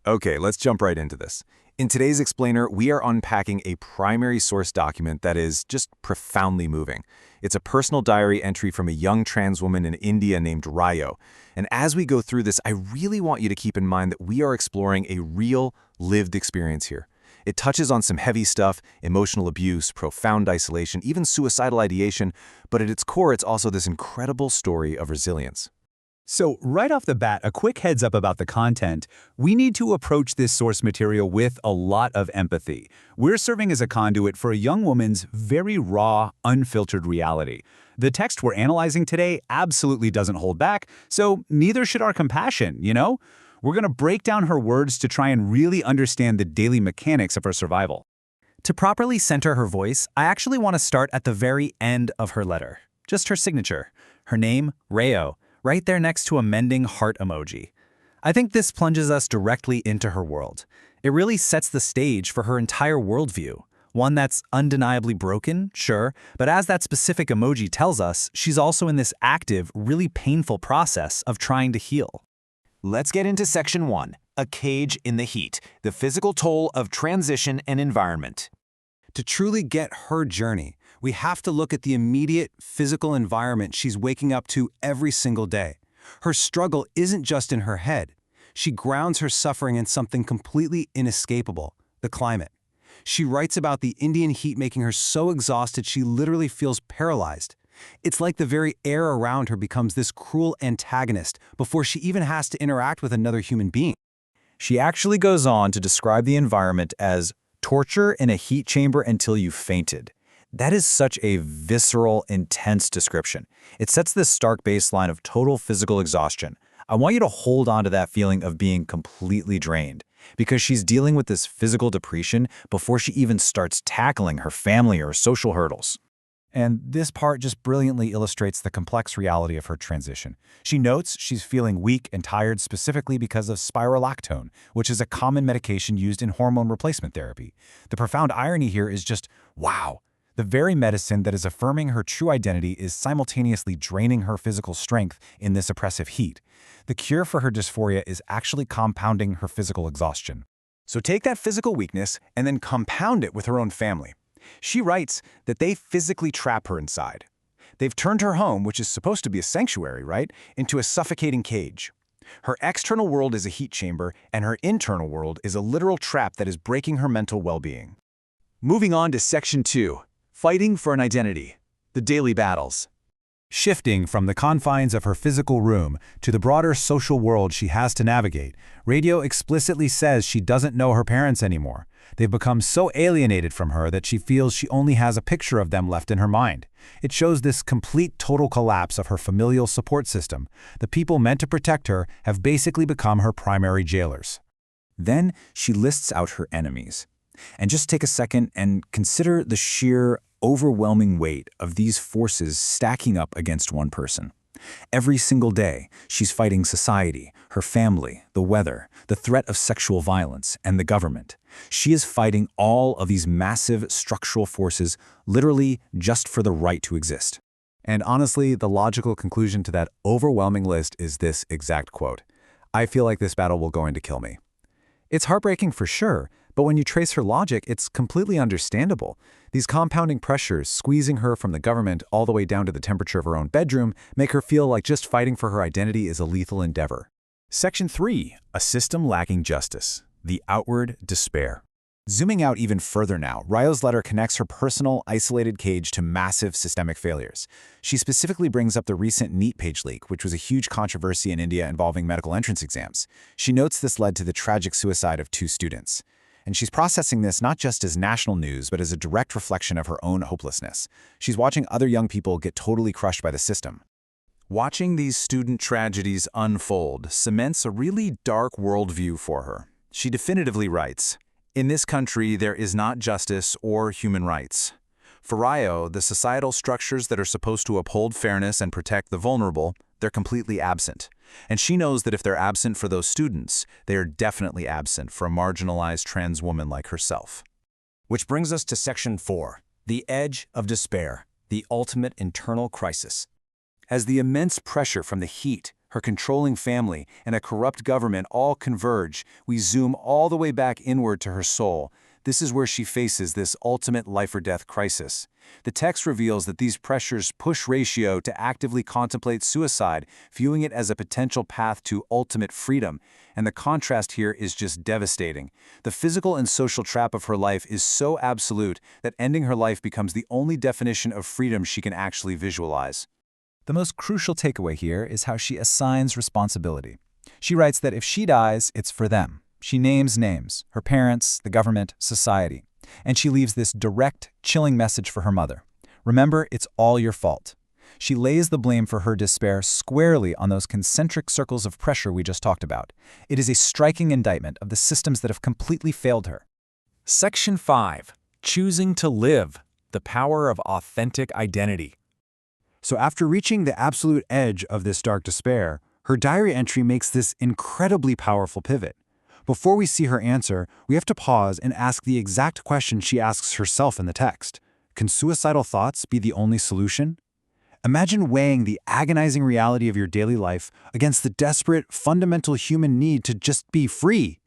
Okay, let's jump right into this. In today's explainer, we are unpacking a primary source document that is just profoundly moving. It's a personal diary entry from a young trans woman in India named Rayo. And as we go through this, I really want you to keep in mind that we are exploring a real, lived experience here. It touches on some heavy stuff, emotional abuse, profound isolation, even suicidal ideation, but at its core, it's also this incredible story of resilience. So right off the bat, a quick heads up about the content. We need to approach this source material with a lot of empathy. We're serving as a conduit for a young woman's very raw, unfiltered reality. The text we're analyzing today absolutely doesn't hold back, so neither should our compassion, you know? We're going to break down her words to try and really understand the daily mechanics of her survival. To properly center her voice, I actually want to start at the very end of her letter. Just her signature. Her name, Rayo, right there next to a mending heart emoji. I think this plunges us directly into her world. It really sets the stage for her entire worldview. One that's undeniably broken, sure, but as that specific emoji tells us, she's also in this active, really painful process of trying to heal. Let's get into Section 1, A Cage in the Heat, the physical toll of transition and environment. To truly get her journey, we have to look at the immediate physical environment she's waking up to every single day. Her struggle isn't just in her head. She grounds her suffering in something completely inescapable, the climate. She writes about the Indian heat making her so exhausted she literally feels paralyzed. It's like the very air around her becomes this cruel antagonist before she even has to interact with another human being. She actually goes on to describe the environment as torture in a heat chamber until you fainted. That is such a visceral, intense description. It sets this stark baseline of total physical exhaustion. I want you to hold on to that feeling of being completely drained, because she's dealing with this physical depression before she even starts tackling her family or social hurdles. And this part just brilliantly illustrates the complex reality of her transition. She notes she's feeling weak and tired specifically because of spirolactone, which is a common medication used in hormone replacement therapy. The profound irony here is just, wow. The very medicine that is affirming her true identity is simultaneously draining her physical strength in this oppressive heat. The cure for her dysphoria is actually compounding her physical exhaustion. So take that physical weakness and then compound it with her own family. She writes that they physically trap her inside. They've turned her home, which is supposed to be a sanctuary, right, into a suffocating cage. Her external world is a heat chamber, and her internal world is a literal trap that is breaking her mental well-being. Moving on to Section 2, Fighting for an Identity, the Daily Battles. Shifting from the confines of her physical room to the broader social world she has to navigate, Radio explicitly says she doesn't know her parents anymore. They've become so alienated from her that she feels she only has a picture of them left in her mind. It shows this complete total collapse of her familial support system. The people meant to protect her have basically become her primary jailers. Then she lists out her enemies. And just take a second and consider the sheer, overwhelming weight of these forces stacking up against one person. Every single day, she's fighting society, her family, the weather, the threat of sexual violence, and the government. She is fighting all of these massive structural forces literally just for the right to exist. And honestly, the logical conclusion to that overwhelming list is this exact quote: "I feel like this battle will going to kill me." It's heartbreaking for sure, but when you trace her logic, it's completely understandable. These compounding pressures, squeezing her from the government all the way down to the temperature of her own bedroom, make her feel like just fighting for her identity is a lethal endeavor. Section 3, A System Lacking Justice, the Outward Despair. Zooming out even further now, Rayo's letter connects her personal, isolated cage to massive systemic failures. She specifically brings up the recent NEET page leak, which was a huge controversy in India involving medical entrance exams. She notes this led to the tragic suicide of 2 students. And she's processing this not just as national news, but as a direct reflection of her own hopelessness. She's watching other young people get totally crushed by the system. Watching these student tragedies unfold cements a really dark worldview for her. She definitively writes, "In this country, there is not justice or human rights. For Rayo, the societal structures that are supposed to uphold fairness and protect the vulnerable, they're completely absent. And she knows that if they're absent for those students, they are definitely absent for a marginalized trans woman like herself." Which brings us to Section 4, The Edge of Despair, the ultimate internal crisis. As the immense pressure from the heat, her controlling family, and a corrupt government all converge. We zoom all the way back inward to her soul. This is where she faces this ultimate life-or-death crisis. The text reveals that these pressures push Ratio to actively contemplate suicide, viewing it as a potential path to ultimate freedom. And the contrast here is just devastating. The physical and social trap of her life is so absolute that ending her life becomes the only definition of freedom she can actually visualize. The most crucial takeaway here is how she assigns responsibility. She writes that if she dies, it's for them. She names names, her parents, the government, society. And she leaves this direct, chilling message for her mother. Remember, it's all your fault. She lays the blame for her despair squarely on those concentric circles of pressure we just talked about. It is a striking indictment of the systems that have completely failed her. Section 5. Choosing to live. The power of authentic identity. So after reaching the absolute edge of this dark despair, her diary entry makes this incredibly powerful pivot. Before we see her answer, we have to pause and ask the exact question she asks herself in the text. Can suicidal thoughts be the only solution? Imagine weighing the agonizing reality of your daily life against the desperate, fundamental human need to just be free.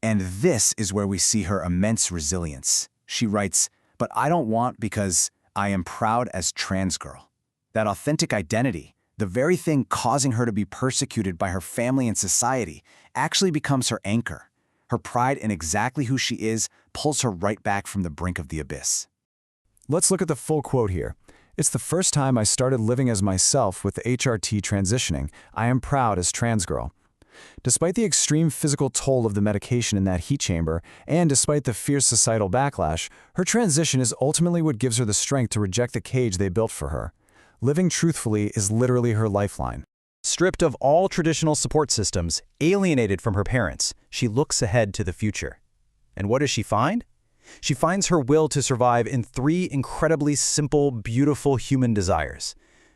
And this is where we see her immense resilience. She writes, "But I don't want because I am proud as trans girl." That authentic identity, the very thing causing her to be persecuted by her family and society, actually becomes her anchor. Her pride in exactly who she is pulls her right back from the brink of the abyss. Let's look at the full quote here. "It's the first time I started living as myself with the HRT transitioning. I am proud as trans girl." Despite the extreme physical toll of the medication in that heat chamber, and despite the fierce societal backlash, her transition is ultimately what gives her the strength to reject the cage they built for her. Living truthfully is literally her lifeline. Stripped of all traditional support systems, alienated from her parents, she looks ahead to the future. And what does she find? She finds her will to survive in 3 incredibly simple, beautiful human desires: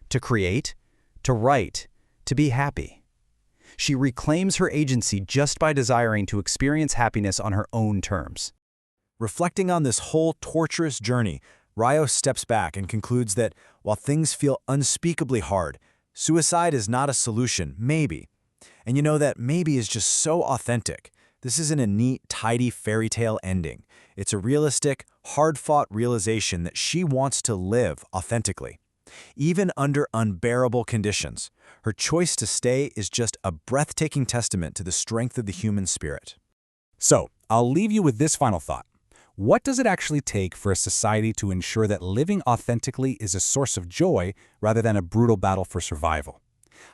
to create, to write, to be happy. She reclaims her agency just by desiring to experience happiness on her own terms. Reflecting on this whole torturous journey, Ryo steps back and concludes that while things feel unspeakably hard, suicide is not a solution, maybe. And you know that maybe is just so authentic. This isn't a neat, tidy fairy tale ending. It's a realistic, hard-fought realization that she wants to live authentically. Even under unbearable conditions, her choice to stay is just a breathtaking testament to the strength of the human spirit. So, I'll leave you with this final thought. What does it actually take for a society to ensure that living authentically is a source of joy rather than a brutal battle for survival?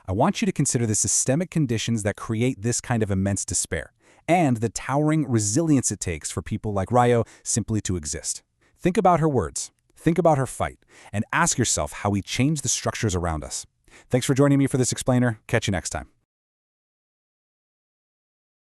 I want you to consider the systemic conditions that create this kind of immense despair, and the towering resilience it takes for people like Ryo simply to exist. Think about her words, think about her fight, and ask yourself how we change the structures around us. Thanks for joining me for this explainer. Catch you next time.